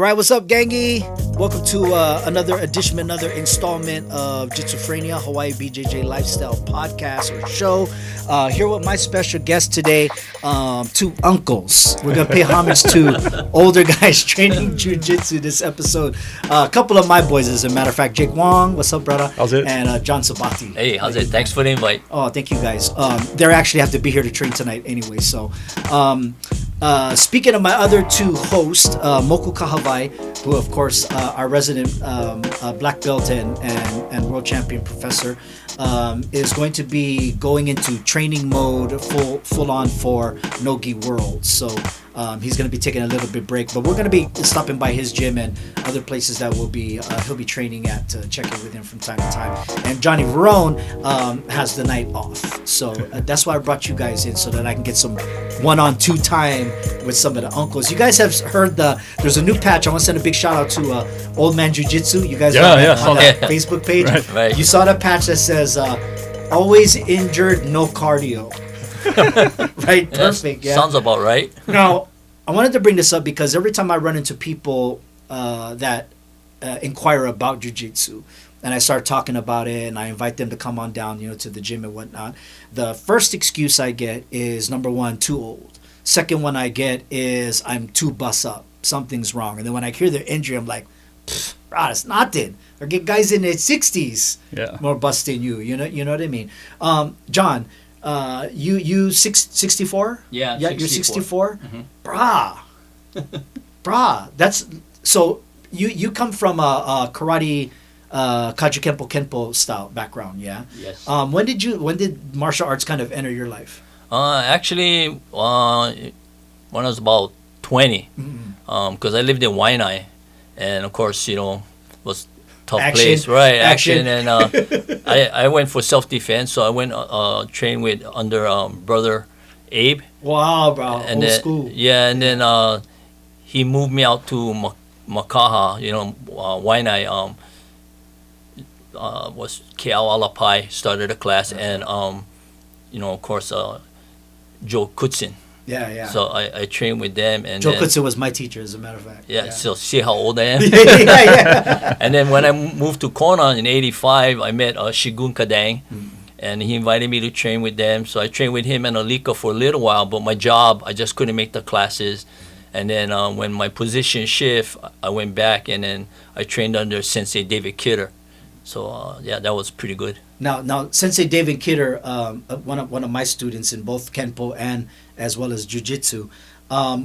All right, what's up, gangy? Welcome to another installment of jitzOphrenia, Hawaii BJJ lifestyle podcast or show. Here with my special guest today, two uncles. We're gonna pay homage to older guys training jiu-jitsu this episode. A couple of my boys, as a matter of fact, Jake Wong, what's up, brother? How's it? And John Sabati. Hey, how's it? Thanks for the invite. Oh, thank you guys. They actually have to be here to train tonight anyway. So, speaking of my other two hosts, Moku Kahawai, who of course our resident black belt and world champion professor, is going to be going into training mode full on for Nogi World. So he's going to be taking a little bit break, but we're going to be stopping by his gym and other places that he'll be training at to check in with him from time to time. And Jonny Varron has the night off, so that's why I brought you guys in, so that I can get some one-on-two time with some of the uncles. You guys have heard there's a new patch. I want to send a big shout out to Old Man Jiu Jitsu. You guys on that Facebook page. Right. You saw that patch that says always injured, no cardio. Right? Perfect. Yeah. Sounds about right. Now, I wanted to bring this up because every time I run into people that inquire about jiu-jitsu, and I start talking about it, and I invite them to come on down, to the gym and whatnot, the first excuse I get is, number one, too old. Second one I get is, I'm too bust up. Something's wrong. And then when I hear their injury, I'm like, it's nothing. Or get guys in their 60s more bust than you. You know what I mean? John, you 64? Yeah, you're 64. Mm-hmm. Brah. That's so. You come from a karate, Kaiju Kenpo style background, yeah. Yes. When did martial arts kind of enter your life? Actually, when I was about 20, because I lived in Waianae, and of course, was tough Action. place, right? Action. And I went for self-defense, so I went train with under brother Abe. Wow, bro, And old then, school. Yeah, and then he moved me out to Makaha, Waianae. Was Keao Alapai started a class, and of course Joe Kutsin. Yeah. So I trained with them, and Joe Kutsu was my teacher, as a matter of fact. yeah. So see how old I am. yeah. And then when I moved to Kona in '85, I met Shigun Kadang, and he invited me to train with them. So I trained with him and Alika for a little while, but my job, I just couldn't make the classes. And then when my position shift, I went back, and then I trained under Sensei David Kidder. So that was pretty good. Now, Sensei David Kidder, one of my students in both Kenpo and as well as Jiu-Jitsu.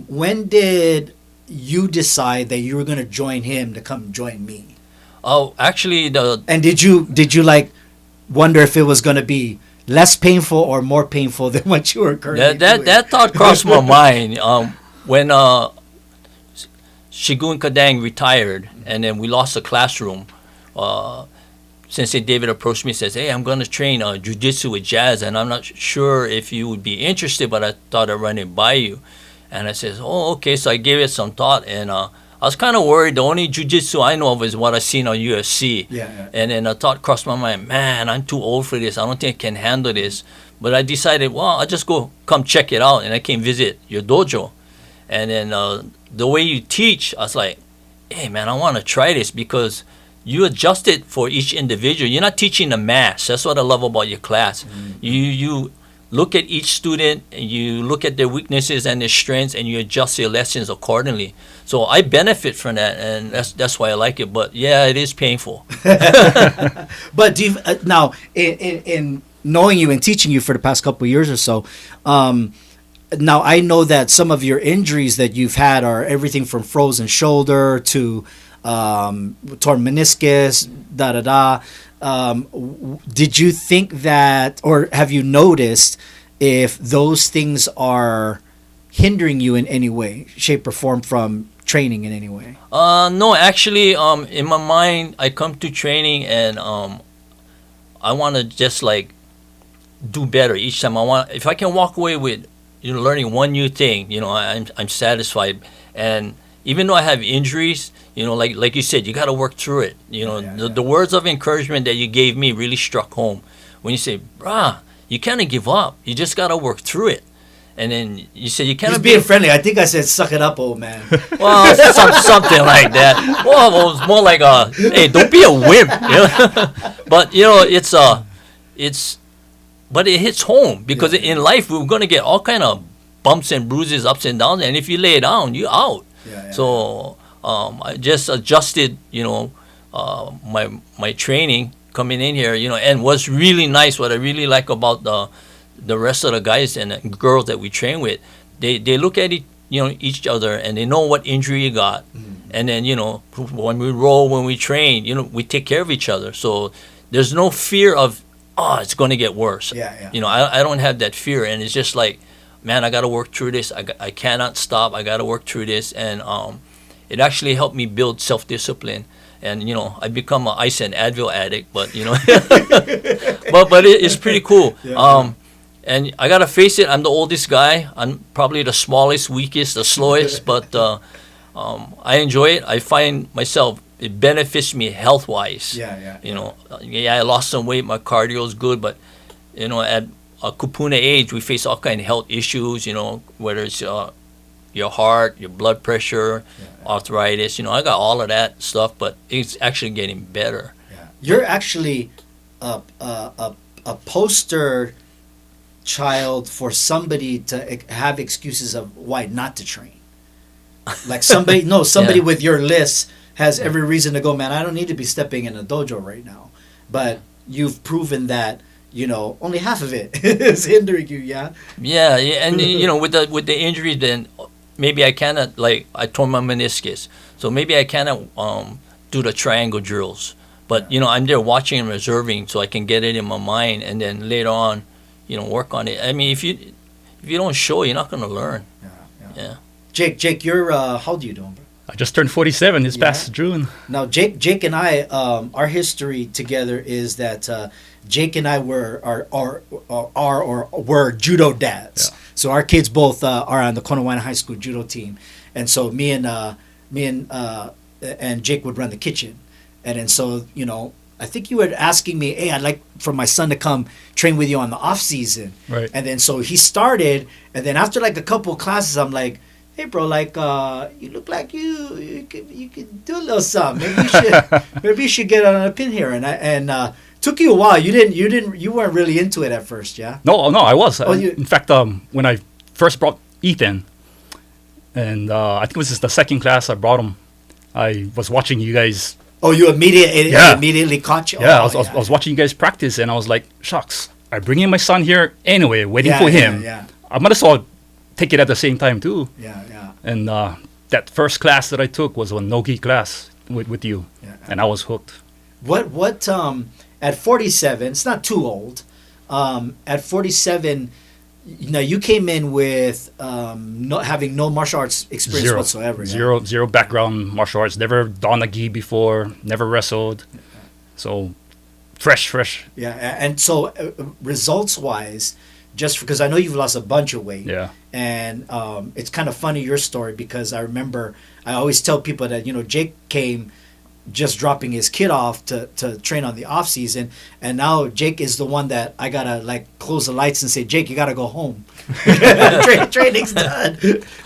When did you decide that you were going to join him to come join me? Oh, actually, and did you like wonder if it was going to be less painful or more painful than what you were currently doing? That thought crossed my mind when Shigun Kadang retired, and then we lost the classroom. Sensei David approached me and says, "Hey, I'm going to train jiu-jitsu with Jaz, and I'm not sure if you would be interested, but I thought I'd run it by you." And I says, "Oh, okay." So I gave it some thought, and I was kind of worried. The only jiu-jitsu I know of is what I've seen on UFC. Yeah. And then a thought crossed my mind, man, I'm too old for this. I don't think I can handle this. But I decided, well, I'll just come check it out, and I came visit your dojo. And then the way you teach, I was like, hey, man, I want to try this because you adjust it for each individual. You're not teaching the mass. That's what I love about your class. You look at each student, and you look at their weaknesses and their strengths, and you adjust your lessons accordingly. So I benefit from that, and that's why I like it. But yeah, it is painful. But do you, now, in knowing you and teaching you for the past couple of years or so, now I know that some of your injuries that you've had are everything from frozen shoulder to torn meniscus, did you think that, or have you noticed if those things are hindering you in any way, shape, or form from training in any way? No, actually, in my mind, I come to training and I want to just like do better each time. If I can walk away with learning one new thing, I'm satisfied. And even though I have injuries, like you said, you got to work through it. The words of encouragement that you gave me really struck home when you say, "Brah, you can't give up. You just got to work through it." And then you said you He's cannot being friendly. I think I said, "Suck it up, old man." well, something like that. Well, it was more like hey, don't be a wimp. You know? But but it hits home because in life we're gonna get all kind of bumps and bruises, ups and downs, and if you lay down, you're out. So I just adjusted, my training coming in here, and what's really nice, what I really like about the rest of the guys and girls that we train with, they look at each other and they know what injury you got, and then when we roll, when we train, we take care of each other. So there's no fear of it's going to get worse. I don't have that fear, and it's just like, man, I got to work through this. I cannot stop. I got to work through this, and it actually helped me build self-discipline. And I become an ice and Advil addict, but but it's pretty cool. And I gotta face it, I'm the oldest guy. I'm probably the smallest, weakest, the slowest, but I enjoy it. I find myself, it benefits me health-wise. I lost some weight. My cardio is good, but at a kupuna age, we face all kind of health issues. Whether it's your heart, your blood pressure, arthritis. I got all of that stuff, but it's actually getting better. You're actually a poster child for somebody to have excuses of why not to train. Like somebody with your list has every reason to go, man, I don't need to be stepping in a dojo right now. But you've proven that only half of it is hindering you. And with the injuries, then maybe I cannot, like, I tore my meniscus, so maybe I cannot do the triangle drills, but I'm there watching and observing so I can get it in my mind, and then later on work on it. I mean, if you don't show, you're not going to learn. Jake, you're how old are you doing, bro? I just turned 47 this past June. Now, Jake and I, our history together is that Jake and I were judo dads. So our kids both are on the Konawaina High School judo team, and so me and Jake would run the kitchen, and then so I think you were asking me, hey, I'd like for my son to come train with you on the off season, right? And then so he started, and then after like a couple of classes, I'm like, hey, bro, like you look like you could do a little something. Maybe you should get on a pin here, and took you a while. You weren't really into it at first, yeah? No, I was. In fact, when I first brought Ethan, and I think it was just the second class I brought him, I was watching you guys. Oh, you immediately caught you? Yeah, I was watching you guys practice, and I was like, shucks, I bring in my son here anyway, waiting for him. I might as well take it at the same time, too. And that first class that I took was a no-gi class with you, and I was hooked. What at 47, it's not too old. At 47, you came in with having no martial arts experience whatsoever. Zero background martial arts. Never donned a gi before. Never wrestled. So fresh. Yeah, and so results-wise, just because I know you've lost a bunch of weight. Yeah. And it's kind of funny, your story, because I remember I always tell people that Jake came just dropping his kid off to train on the off season, and now Jake is the one that I gotta like close the lights and say, Jake, you gotta go home. Training's done.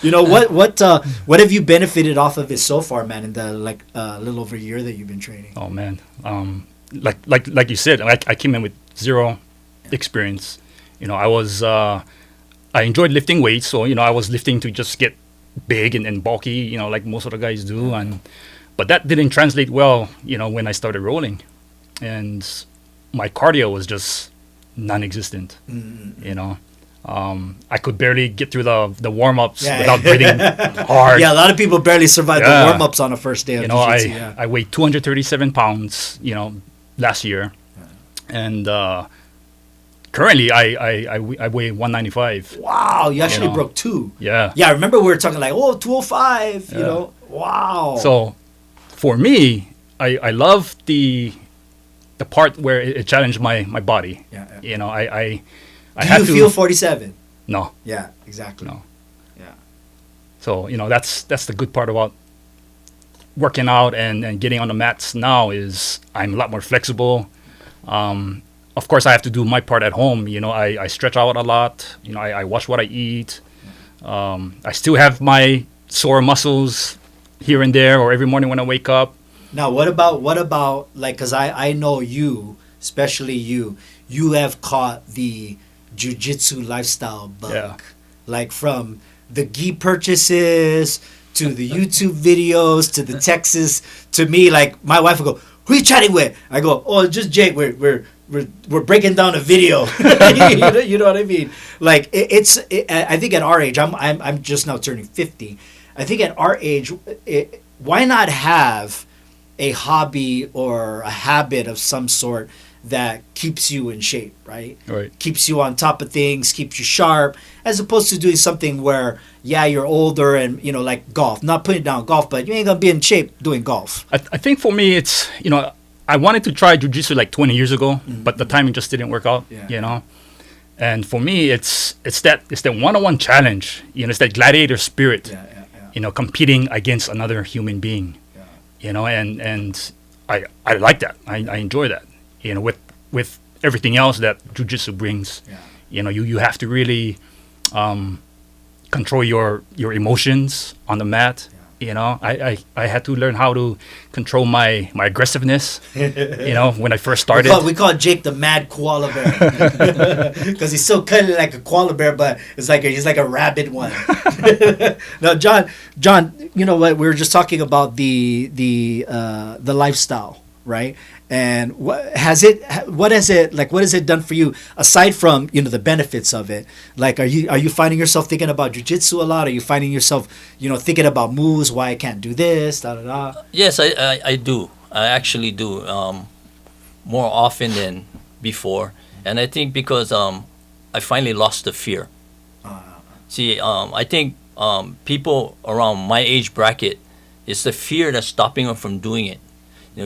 What have you benefited off of it so far, man, in the little over a year that you've been training? Oh man, like you said, I came in with zero experience. I enjoyed lifting weights, so I was lifting to just get big and bulky, like most of the guys do, but that didn't translate well, when I started rolling, and my cardio was just non-existent. I could barely get through the warm-ups without breathing hard. Yeah, a lot of people barely survive the warm-ups on the first day of jiu-jitsu. I weighed 237 pounds, last year, and currently I weigh 195. Wow, you actually broke 2. Yeah. Yeah, I remember we were talking like, 205, Wow. So for me, I love the part where it challenged my body. I Do you feel 47? No. Yeah, exactly. No. Yeah. So, that's the good part about working out and getting on the mats now is I'm a lot more flexible. Of course, I have to do my part at home. I stretch out a lot. I watch what I eat. I still have my sore muscles here and there, or every morning when I wake up. Now, what about like, because I know you, especially you have caught the jiu-jitsu lifestyle bug. Yeah. Like from the gi purchases to the YouTube videos to the Texas. To me, like my wife will go, "Who you chatting with?" I go, "Oh, just Jake. We're breaking down a video." You know what I mean? Like I think at our age, I'm just now turning 50. I think at our age, why not have a hobby or a habit of some sort that keeps you in shape, right? Right. Keeps you on top of things, keeps you sharp, as opposed to doing something where, yeah, you're older and, like golf. Not putting down golf, but you ain't going to be in shape doing golf. I think for me, it's, I wanted to try jiu-jitsu like 20 years ago, but the timing just didn't work out, And for me, it's that one-on-one challenge, it's that gladiator spirit, competing against another human being, and I like that. I enjoy that. With everything else that jiu-jitsu brings, you have to really control your emotions on the mat. I had to learn how to control my aggressiveness. When I first started. We call Jake the mad koala bear because he's so kind of like a koala bear, but he's like a rabid one. Now, John, you know what? We were just talking about the lifestyle, right? And what has it done for you aside from the benefits of it? Like, are you finding yourself thinking about jiu-jitsu a lot? Are you finding yourself thinking about moves, why I can't do this, da da da? Yes, I do. I actually do, more often than before, and I think because I finally lost the fear. See, I think people around my age bracket, it's the fear that's stopping them from doing it.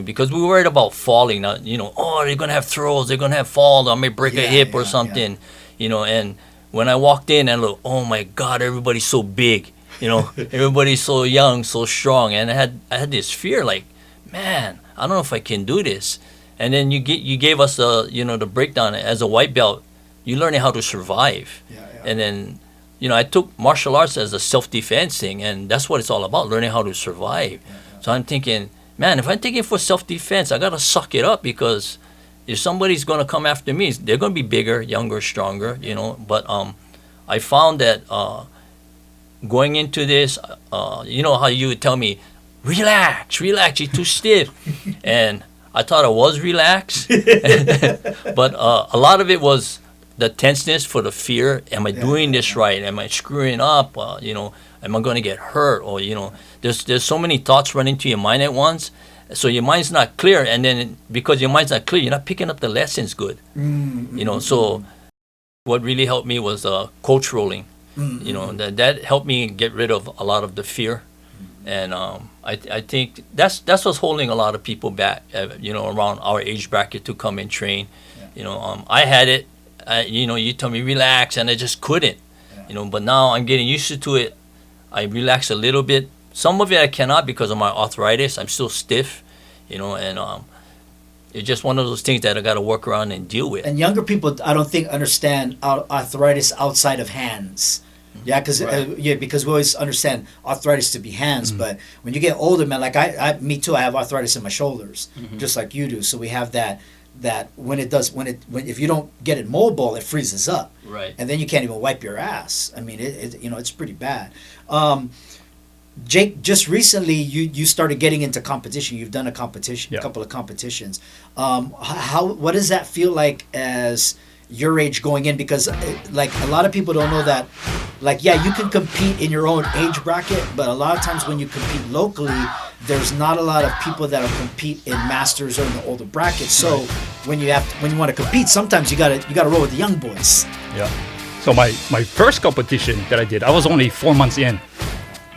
Because we were worried about falling. Now, they're going to have throws, they're going to have falls, I may break a hip or something, and when I walked in and looked, oh my God, everybody's so big, everybody's so young, so strong, and I had this fear, like, man, I don't know if I can do this. And then you gave us the breakdown. As a white belt, you learning how to survive. And then, I took martial arts as a self-defense thing, and that's what it's all about, learning how to survive. So I'm thinking, man, if I'm taking for self-defense, I got to suck it up, because if somebody's going to come after me, they're going to be bigger, younger, stronger, But I found that going into this, how you would tell me, relax, you're too stiff. And I thought I was relaxed. But a lot of it was the tenseness for the fear. Am I doing this right? Am I screwing up? Am I going to get hurt? Or, there's so many thoughts running through your mind at once. So your mind's not clear. And then because your mind's not clear, you're not picking up the lessons good. So what really helped me was coach rolling. That helped me get rid of a lot of the fear. And I think that's what's holding a lot of people back, around our age bracket to come and train. I had it, you tell me relax, and I just couldn't. But now I'm getting used to it. I relax a little bit. Some of it I cannot because of my arthritis. I'm still stiff, and it's just one of those things that I got to work around and deal with. And younger people, I don't think, understand arthritis outside of hands. Yeah, because we always understand arthritis to be hands, but when you get older, man, like me too, I have arthritis in my shoulders, just like you do. So we have that if you don't get it mobile, it freezes up, right? And then you can't even wipe your ass. I mean, it's pretty bad. Jake, just recently you started getting into competition. You've done a couple of competitions. What does that feel like as your age going in? Because like a lot of people don't know that, like, yeah, you can compete in your own age bracket, but a lot of times when you compete locally, there's not a lot of people that will compete in masters or in the older brackets. So when you want to compete, sometimes you gotta roll with the young boys. Yeah. So my first competition that I did, I was only 4 months in,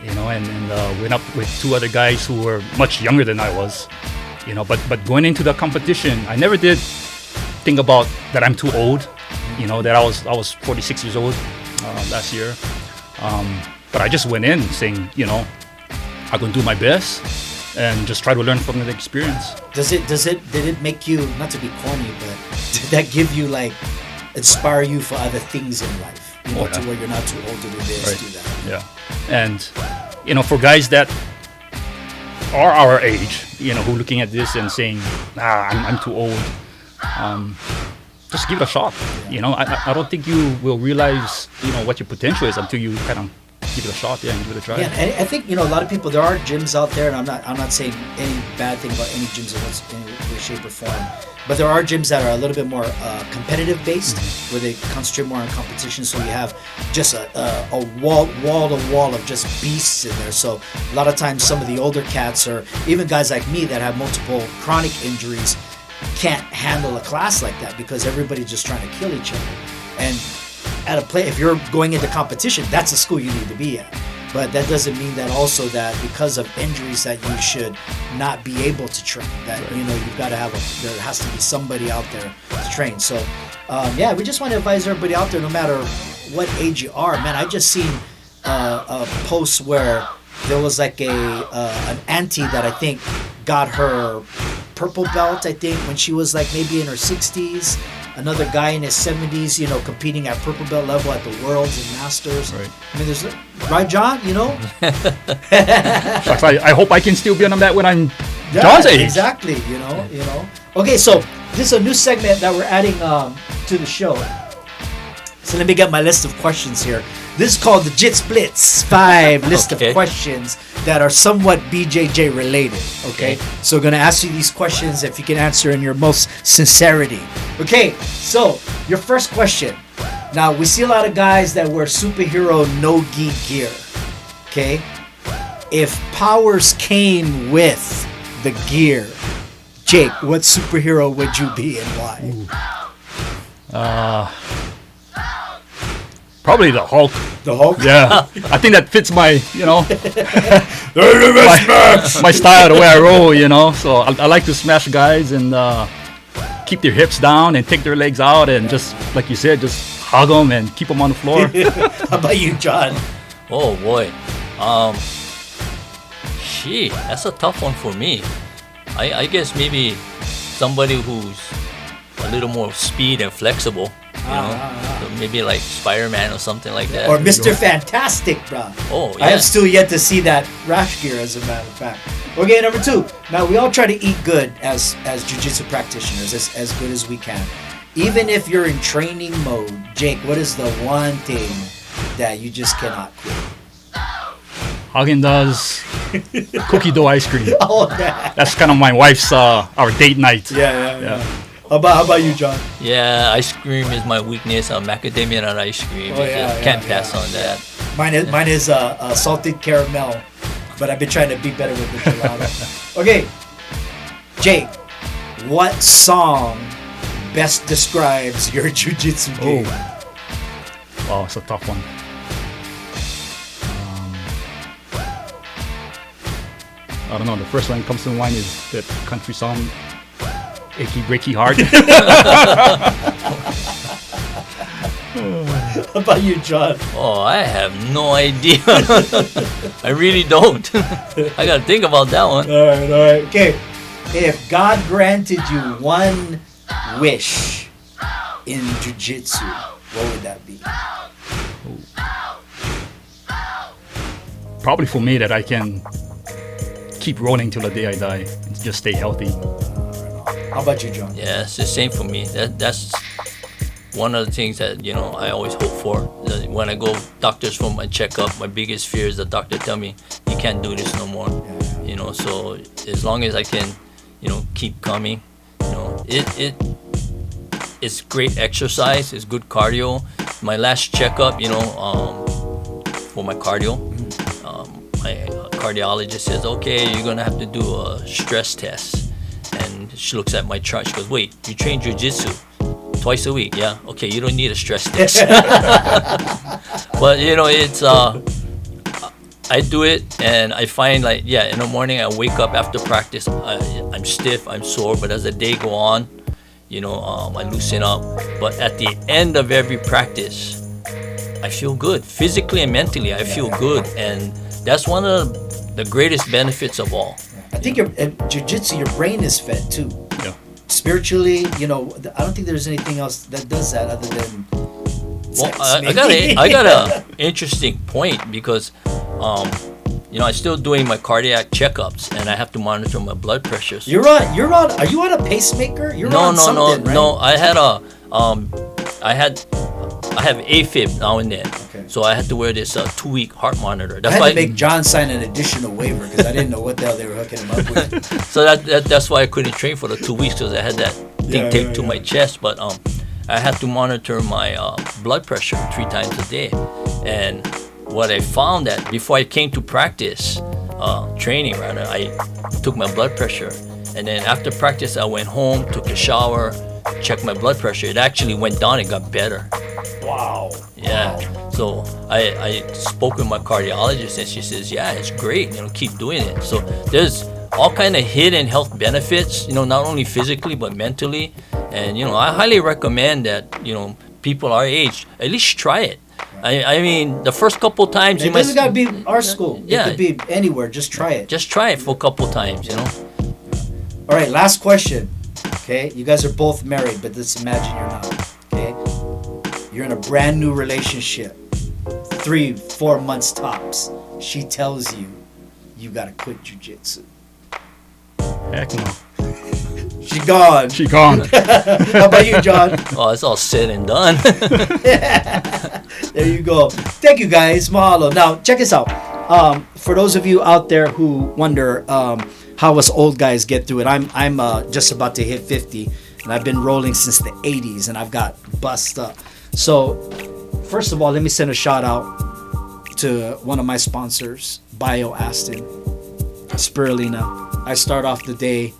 and went up with two other guys who were much younger than I was, but going into the competition, I never did think about that I'm too old, that I was 46 years old last year, but I just went in saying, I'm gonna do my best and just try to learn from the experience. Did it make you, not to be corny, but did that give you, like, inspire you for other things in life? to where you're not too old to do this, Right. do that. Yeah. And, for guys that are our age, who are looking at this and saying, I'm too old, just give it a shot. I don't think you will realize, what your potential is until you kind of give it a shot, and give it a try. Yeah, and I think, a lot of people, there are gyms out there, and I'm not saying any bad thing about any gyms in any way, shape, or form, but there are gyms that are a little bit more competitive based, where they concentrate more on competition, so you have just a wall to wall of just beasts in there. So a lot of times some of the older cats, or even guys like me that have multiple chronic injuries, can't handle a class like that because everybody's just trying to kill each other. And if you're going into competition, that's the school you need to be at. But that doesn't mean that also that because of injuries that you should not be able to train. That you've got to there has to be somebody out there to train. So we just want to advise everybody out there, no matter what age you are. Man, I just seen a post where there was like an auntie that I think got her purple belt, I think, when she was like maybe in her 60s. Another guy in his 70s, competing at purple belt level at the Worlds and Masters. Right. I mean, right, John? Shucks, I hope I can still be on that when I'm John's age. Exactly. Okay, so this is a new segment that we're adding to the show. So let me get my list of questions here. This is called the Jits Blitz 5 list of questions that are somewhat BJJ related. Okay? So we're going to ask you these questions if you can answer in your most sincerity. Okay, so your first question. Now, we see a lot of guys that wear superhero no-gi gear. Okay? If powers came with the gear, Jake, what superhero would you be and why? Probably the Hulk. The Hulk? Yeah. I think that fits my, my style, the way I roll, So I like to smash guys and keep their hips down and take their legs out and just, like you said, just hug them and keep them on the floor. How about you, John? Oh boy. That's a tough one for me. I guess maybe somebody who's a little more speed and flexible. So maybe like Spider-Man or something like that. Or Mr. Fantastic, bro. Oh, yeah. I have still yet to see that rash gear, as a matter of fact. Okay, number 2. Now, we all try to eat good as jiu-jitsu practititioners, as good as we can. Even if you're in training mode, Jake, what is the one thing that you just cannot quit? Haagen-Dazs cookie dough ice cream. Oh, that. That's kind of my wife's, our date night. Yeah. How about you, John? Yeah, ice cream is my weakness. Macadamia nut ice cream. Can't pass on that. Mine is salted caramel, but I've been trying to be better with the gelato. Okay, Jake, what song best describes your jiu-jitsu game? Wow, it's a tough one. I don't know. The first one that comes to mind is that country song, Achy Breaky Heart. How about you, John? Oh, I have no idea. I really don't. I gotta think about that one. All right. Okay, if God granted you one wish in jiu-jitsu, what would that be? Probably for me that I can keep rolling till the day I die and just stay healthy. How about you, John? Yeah, it's the same for me. That's one of the things that I always hope for. When I go doctors for my checkup, my biggest fear is the doctor tell me you can't do this no more. So as long as I can, keep coming, it's great exercise. It's good cardio. My last checkup, for my cardio, my cardiologist says, okay, you're gonna have to do a stress test. And she looks at my chart. She goes, wait, you train jiu-jitsu twice a week? Yeah. Okay, you don't need a stress test. But it's I do it, and I find in the morning I wake up after practice, I'm stiff, I'm sore, but as the day go on, I loosen up. But at the end of every practice, I feel good physically and mentally. I feel good, and that's one of the greatest benefits of all. I think jiu-jitsu, your brain is fed too. Yeah. Spiritually, I don't think there's anything else that does that other than Well, sex, I got a interesting point because, I'm still doing my cardiac checkups and I have to monitor my blood pressure. So Are you on a pacemaker? You're on something, right? No. I have AFib now and then, so I had to wear this 2-week heart monitor. I had to make John sign an additional waiver because I didn't know what the hell they were hooking him up with. So that's why I couldn't train for the 2 weeks because I had that thing taped to my chest. But I had to monitor my blood pressure 3 times a day, and what I found that before I came to practice, training rather, I took my blood pressure, and then after practice I went home, took a shower, checked my blood pressure. It actually went down. It got better. Wow. Yeah. So I spoke with my cardiologist, and she says, yeah, it's great. Keep doing it. So there's all kind of hidden health benefits. Not only physically but mentally, and I highly recommend that people our age at least try it. I mean, the first couple times it doesn't got to be our school. Yeah. It could be anywhere. Just try it. Just try it for a couple times. All right, last question. Okay, you guys are both married, but let's imagine you're not. Okay, you're in a brand new relationship, 3-4 months tops. She tells you, you gotta quit jujitsu. Heck no. She gone. She gone. How about you, John? Oh, it's all said and done. There you go. Thank you, guys. Mahalo. Now, check this out. For those of you out there who wonder how us old guys get through it, I'm just about to hit 50, and I've been rolling since the 80s, and I've got bust up. So, first of all, let me send a shout out to one of my sponsors, Bio Aston, Spirulina. I start off the day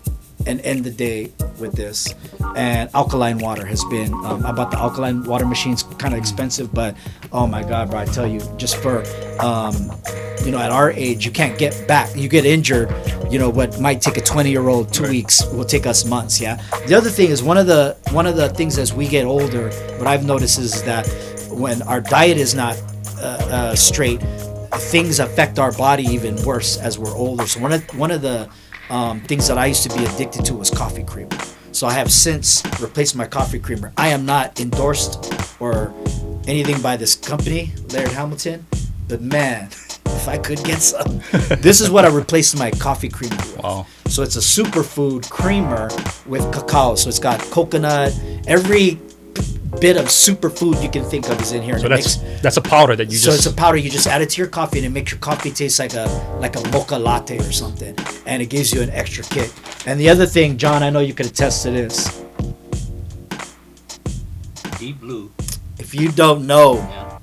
and end the day with this. And alkaline water has been, I bought the alkaline water machines, kind of expensive, but oh my God, bro, I tell you, just for, at our age, you can't get back. You get injured, what might take a 20-year-old 2 weeks will take us months, yeah? The other thing is one of the things as we get older, what I've noticed is that when our diet is not straight, things affect our body even worse as we're older. So one of the things that I used to be addicted to was coffee creamer. So I have since replaced my coffee creamer. I am not endorsed or anything by this company, Laird Hamilton, but man, if I could get some, this is what I replaced my coffee creamer with. Wow. So it's a superfood creamer with cacao. So it's got coconut, every bit of superfood you can think of is in here. So that's a powder that you So it's a powder, you just add it to your coffee and it makes your coffee taste like a mocha latte or something, and it gives you an extra kick. And the other thing, John, I know you could attest to this. Deep blue. If you don't know,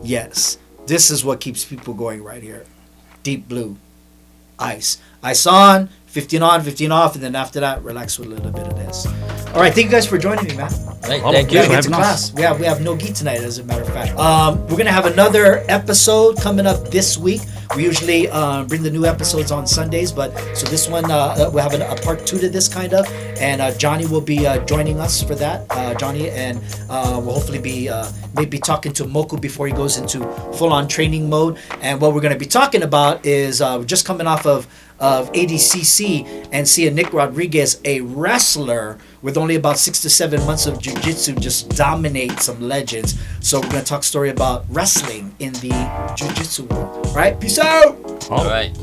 yes, this is what keeps people going right here. Deep blue. Ice on, 15 on, 15 off, and then after that, relax with a little bit of this. All right, thank you guys for joining me, man. Right, thank you. We gotta get to class. We have no gi tonight, as a matter of fact. We're gonna have another episode coming up this week. We usually bring the new episodes on Sundays, but so this one we'll have a part 2 to this kind of, and Johnny will be joining us for that. Johnny, and we'll hopefully be maybe talking to Moku before he goes into full-on training mode. And what we're gonna be talking about is we're just coming off of ADCC and seeing Nick Rodriguez, a wrestler with only about 6 to 7 months of jiu-jitsu, just dominate some legends. So we're going to talk story about wrestling in the jiu-jitsu world. All right, peace out. All right.